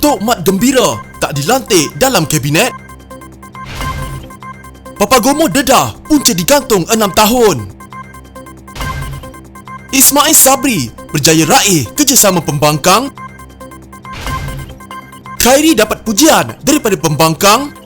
Tok Mat gembira tak dilantik dalam kabinet. Papagomo dedah punca digantung 6 tahun. Ismail Sabri berjaya raih kerjasama pembangkang. Khairi dapat pujian daripada pembangkang.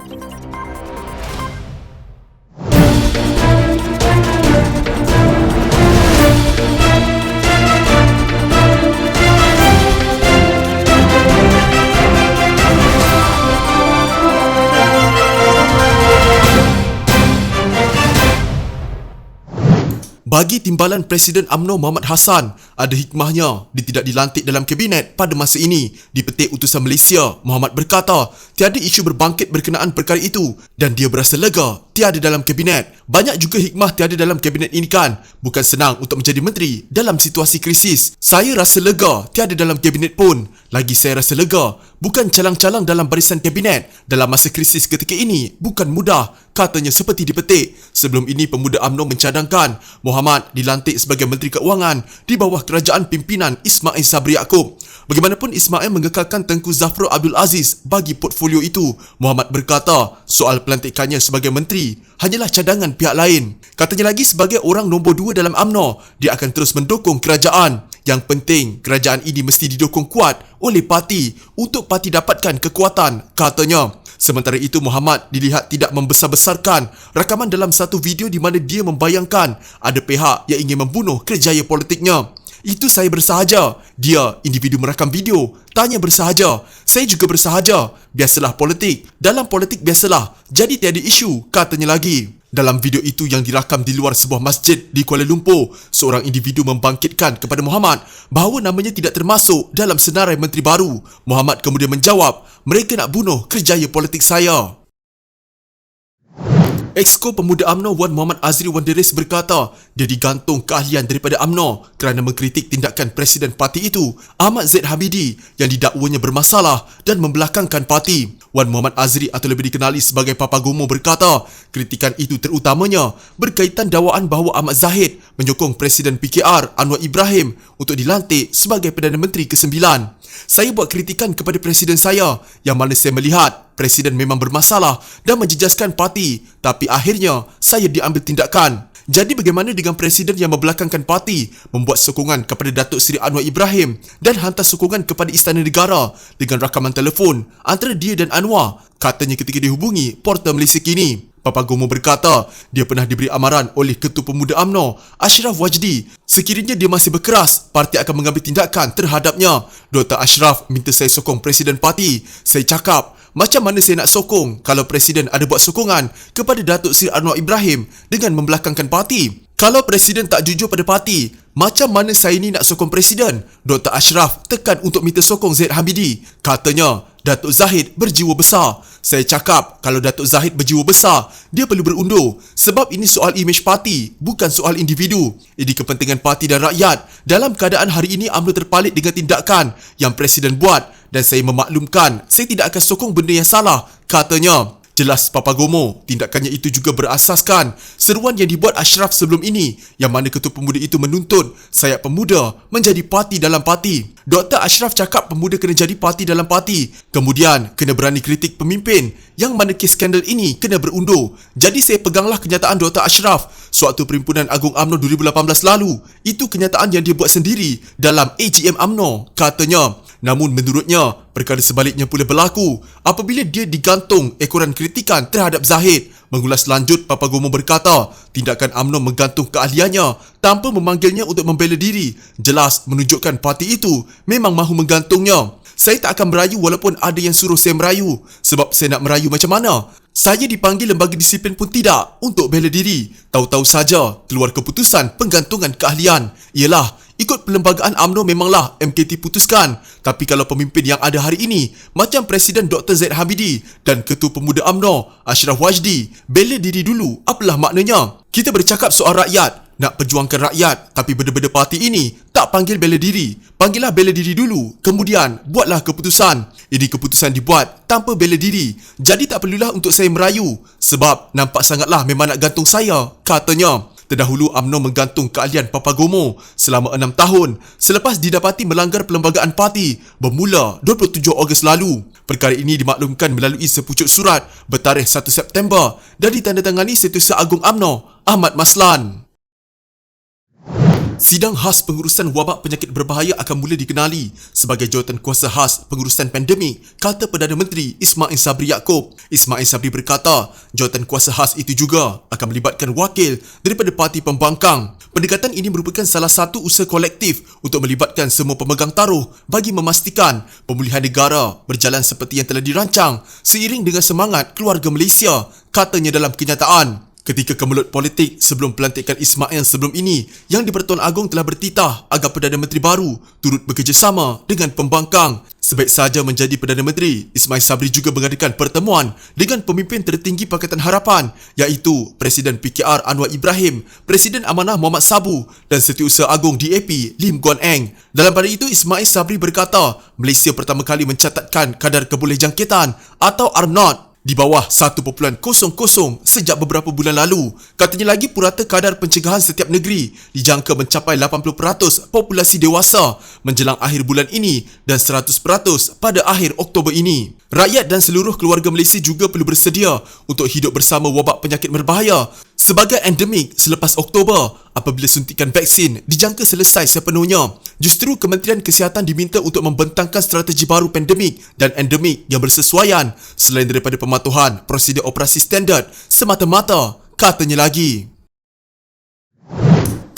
Bagi timbalan Presiden UMNO Muhammad Hassan, ada hikmahnya dia tidak dilantik dalam kabinet pada masa ini. Di petik utusan Malaysia, Muhammad berkata, tiada isu berbangkit berkenaan perkara itu dan dia berasa lega tiada dalam kabinet. Banyak juga hikmah tiada dalam kabinet ini kan. Bukan senang untuk menjadi menteri dalam situasi krisis. Saya rasa lega tiada dalam kabinet pun. Lagi saya rasa lega bukan calang-calang dalam barisan kabinet dalam masa krisis ketika ini bukan mudah, katanya seperti dipetik. Sebelum ini pemuda UMNO mencadangkan Muhammad dilantik sebagai Menteri Keuangan di bawah kerajaan pimpinan Ismail Sabri Yaakob. Bagaimanapun Ismail mengekalkan Tengku Zafrul Abdul Aziz bagi portfolio itu. Muhammad berkata soal pelantikannya sebagai menteri hanyalah cadangan pihak lain. Katanya lagi sebagai orang nombor 2 dalam UMNO, dia akan terus mendukung kerajaan. Yang penting, kerajaan ini mesti didukung kuat oleh parti untuk parti dapatkan kekuatan, katanya. Sementara itu, Muhammad dilihat tidak membesar-besarkan rakaman dalam satu video di mana dia membayangkan ada pihak yang ingin membunuh kerjaya politiknya. Itu saya bersahaja. Dia, individu merakam video, tanya bersahaja. Saya juga bersahaja. Biasalah politik. Dalam politik biasalah. Jadi tiada isu, katanya lagi. Dalam video itu yang dirakam di luar sebuah masjid di Kuala Lumpur, seorang individu membangkitkan kepada Muhammad bahawa namanya tidak termasuk dalam senarai menteri baru. Muhammad kemudian menjawab, mereka nak bunuh kerjaya politik saya. Exco Pemuda UMNO Wan Muhammad Azri Wan Deris berkata dia digantung keahlian daripada UMNO kerana mengkritik tindakan Presiden parti itu, Ahmad Zaid Hamidi, yang didakwanya bermasalah dan membelakangkan parti. Wan Muhammad Azri atau lebih dikenali sebagai Papagomo berkata kritikan itu terutamanya berkaitan dakwaan bahawa Ahmad Zahid menyokong Presiden PKR Anwar Ibrahim untuk dilantik sebagai Perdana Menteri ke-9. Saya buat kritikan kepada Presiden saya yang mana saya melihat Presiden memang bermasalah dan menjejaskan parti, tapi akhirnya saya diambil tindakan. Jadi bagaimana dengan Presiden yang membelakangkan parti, membuat sokongan kepada Datuk Seri Anwar Ibrahim dan hantar sokongan kepada Istana Negara dengan rakaman telefon antara dia dan Anwar, katanya ketika dihubungi Portal Malaysia Kini. Papagomo berkata dia pernah diberi amaran oleh Ketua Pemuda UMNO Ashraf Wajdi sekiranya dia masih berkeras, parti akan mengambil tindakan terhadapnya. Dr. Ashraf minta saya sokong Presiden parti. Saya cakap, macam mana saya nak sokong kalau Presiden ada buat sokongan kepada Datuk Seri Anwar Ibrahim dengan membelakangkan parti? Kalau Presiden tak jujur pada parti, macam mana saya ni nak sokong Presiden? Dr. Ashraf tekan untuk minta sokong Zaid Hamidi. Katanya, Datuk Zahid berjiwa besar. Saya cakap, kalau Datuk Zahid berjiwa besar, dia perlu berundur. Sebab ini soal imej parti, bukan soal individu. Ini kepentingan parti dan rakyat. Dalam keadaan hari ini, UMNO terpalit dengan tindakan yang Presiden buat. Dan saya memaklumkan, saya tidak akan sokong benda yang salah, katanya. Jelas Papagomo, tindakannya itu juga berasaskan seruan yang dibuat Ashraf sebelum ini, yang mana Ketua Pemuda itu menuntut sayap pemuda menjadi parti dalam parti. Dr. Ashraf cakap pemuda kena jadi parti dalam parti, kemudian kena berani kritik pemimpin, yang mana kes skandal ini kena berundur. Jadi saya peganglah kenyataan Dr. Ashraf sewaktu Perhimpunan Agung UMNO 2018 lalu. Itu kenyataan yang dia buat sendiri dalam AGM UMNO, katanya. Namun menurutnya, perkara sebaliknya pula berlaku apabila dia digantung ekoran kritikan terhadap Zahid. Mengulas lanjut, Papagomo berkata, tindakan UMNO menggantung keahliannya tanpa memanggilnya untuk membela diri jelas menunjukkan parti itu memang mahu menggantungnya. Saya tak akan merayu walaupun ada yang suruh saya merayu. Sebab saya nak merayu macam mana? Saya dipanggil lembaga disiplin pun tidak untuk bela diri. Tahu-tahu saja keluar keputusan penggantungan keahlian. Ialah, ikut perlembagaan UMNO memanglah MKT putuskan. Tapi kalau pemimpin yang ada hari ini macam Presiden Dr. Zaid Hamidi dan Ketua Pemuda UMNO Ashraf Wajdi bela diri dulu, apalah maknanya? Kita bercakap soal rakyat, nak perjuangkan rakyat, tapi benda-benda parti ini tak panggil bela diri. Panggillah bela diri dulu, kemudian buatlah keputusan. Ini keputusan dibuat tanpa bela diri. Jadi tak perlulah untuk saya merayu sebab nampak sangatlah memang nak gantung saya, katanya. Terdahulu UMNO menggantung keahlian Papagomo selama 6 tahun selepas didapati melanggar perlembagaan parti bermula 27 Ogos lalu. Perkara ini dimaklumkan melalui sepucuk surat bertarikh 1 September dan ditandatangani Setiausaha Agung UMNO Ahmad Maslan. Sidang khas pengurusan wabak penyakit berbahaya akan mula dikenali sebagai jawatankuasa khas pengurusan pandemik, kata Perdana Menteri Ismail Sabri Yaakob. Ismail Sabri berkata, jawatankuasa khas itu juga akan melibatkan wakil daripada parti pembangkang. Pendekatan ini merupakan salah satu usaha kolektif untuk melibatkan semua pemegang taruh bagi memastikan pemulihan negara berjalan seperti yang telah dirancang seiring dengan semangat keluarga Malaysia, katanya dalam kenyataan. Ketika kemelut politik sebelum pelantikan Ismail sebelum ini, Yang di-Pertuan Agong telah bertitah agar Perdana Menteri baru turut bekerjasama dengan pembangkang. Sebaik saja menjadi Perdana Menteri, Ismail Sabri juga mengadakan pertemuan dengan pemimpin tertinggi Pakatan Harapan iaitu Presiden PKR Anwar Ibrahim, Presiden Amanah Muhammad Sabu dan Setiausaha Agung DAP Lim Guan Eng. Dalam pada itu, Ismail Sabri berkata, Malaysia pertama kali mencatatkan kadar kebolehjangkitan atau R0 di bawah 1.00 sejak beberapa bulan lalu. Katanya lagi purata kadar pencegahan setiap negeri dijangka mencapai 80% populasi dewasa menjelang akhir bulan ini dan 100% pada akhir Oktober ini. Rakyat dan seluruh keluarga Malaysia juga perlu bersedia untuk hidup bersama wabak penyakit berbahaya sebagai endemik selepas Oktober apabila suntikan vaksin dijangka selesai sepenuhnya. Justru Kementerian Kesihatan diminta untuk membentangkan strategi baru pandemik dan endemik yang bersesuaian selain daripada pematuhan prosedur operasi standard semata-mata, katanya lagi.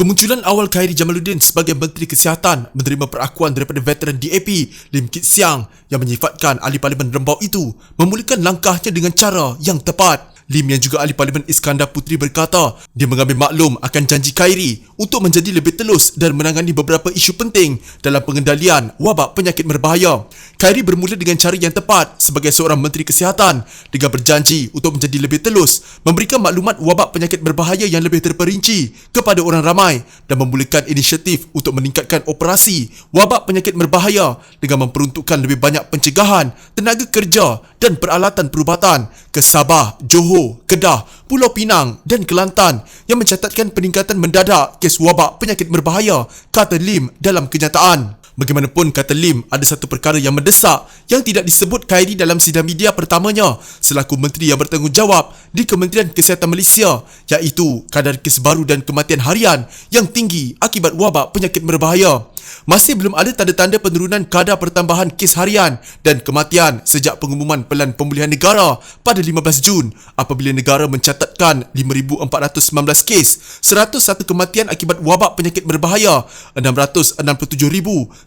Kemunculan awal Khairy Jamaluddin sebagai Menteri Kesihatan menerima perakuan daripada veteran DAP Lim Kit Siang yang menyifatkan ahli parlimen rembau itu memulakan langkahnya dengan cara yang tepat. Lim yang juga ahli parlimen Iskandar Puteri berkata dia mengambil maklum akan janji Khairy untuk menjadi lebih telus dan menangani beberapa isu penting dalam pengendalian wabak penyakit berbahaya. Khairy bermula dengan cara yang tepat sebagai seorang Menteri Kesihatan dengan berjanji untuk menjadi lebih telus, memberikan maklumat wabak penyakit berbahaya yang lebih terperinci kepada orang ramai dan memulakan inisiatif untuk meningkatkan operasi wabak penyakit berbahaya dengan memperuntukkan lebih banyak pencegahan, tenaga kerja dan peralatan perubatan ke Sabah, Johor, Kedah, Pulau Pinang dan Kelantan yang mencatatkan peningkatan mendadak kes wabak penyakit berbahaya, kata Lim dalam kenyataan. Bagaimanapun, kata Lim, ada satu perkara yang mendesak yang tidak disebut Khairy dalam sidang media pertamanya selaku Menteri yang bertanggungjawab di Kementerian Kesihatan Malaysia iaitu kadar kes baru dan kematian harian yang tinggi akibat wabak penyakit berbahaya. Masih belum ada tanda-tanda penurunan kadar pertambahan kes harian dan kematian sejak pengumuman Pelan Pemulihan Negara pada 15 Jun apabila negara mencatatkan 5,419 kes, 101 kematian akibat wabak penyakit berbahaya, 667,976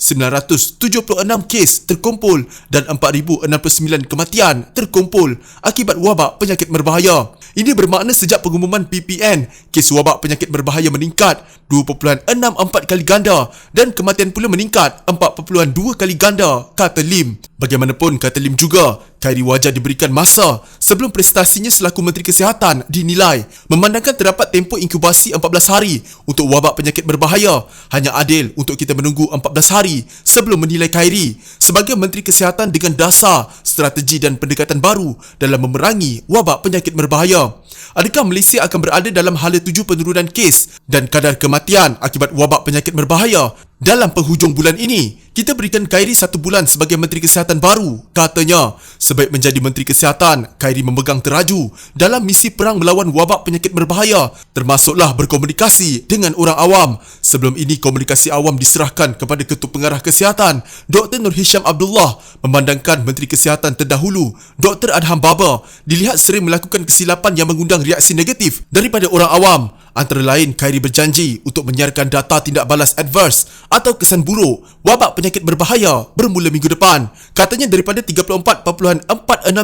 kes terkumpul dan 4,069 kematian terkumpul akibat wabak penyakit berbahaya. Ini bermakna sejak pengumuman PPN, kes wabak penyakit berbahaya meningkat 2.64 kali ganda dan kematian pula meningkat 4.2 kali ganda, kata Lim. Bagaimanapun, kata Lim juga, Khairy wajar diberikan masa sebelum prestasinya selaku Menteri Kesihatan dinilai. Memandangkan terdapat tempoh inkubasi 14 hari untuk wabak penyakit berbahaya, hanya adil untuk kita menunggu 14 hari sebelum menilai Khairy sebagai Menteri Kesihatan dengan dasar strategi dan pendekatan baru dalam memerangi wabak penyakit berbahaya. Adakah Malaysia akan berada dalam hala tuju penurunan kes dan kadar kematian akibat wabak penyakit berbahaya dalam penghujung bulan ini? Kita berikan Khairy 1 bulan sebagai Menteri Kesihatan baru, katanya. Sebaik menjadi Menteri Kesihatan, Khairy memegang teraju dalam misi perang melawan wabak penyakit berbahaya, termasuklah berkomunikasi dengan orang awam. Sebelum ini, komunikasi awam diserahkan kepada Ketua Pengarah Kesihatan, Dr. Nur Hisham Abdullah. Memandangkan Menteri Kesihatan terdahulu, Dr. Adham Baba, dilihat sering melakukan kesilapan yang mengundang reaksi negatif daripada orang awam. Antara lain, Khairy berjanji untuk menyiarkan data tindak balas adverse atau kesan buruk wabak penyakit berbahaya bermula minggu depan. Katanya daripada 34.46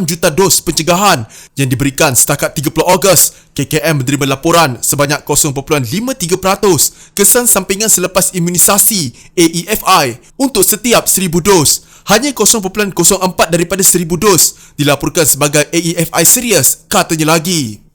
juta dos pencegahan yang diberikan setakat 30 Ogos, KKM menerima laporan sebanyak 0.53% kesan sampingan selepas imunisasi AEFI untuk setiap 1000 dos. Hanya 0.04 daripada 1000 dos dilaporkan sebagai AEFI serius, katanya lagi.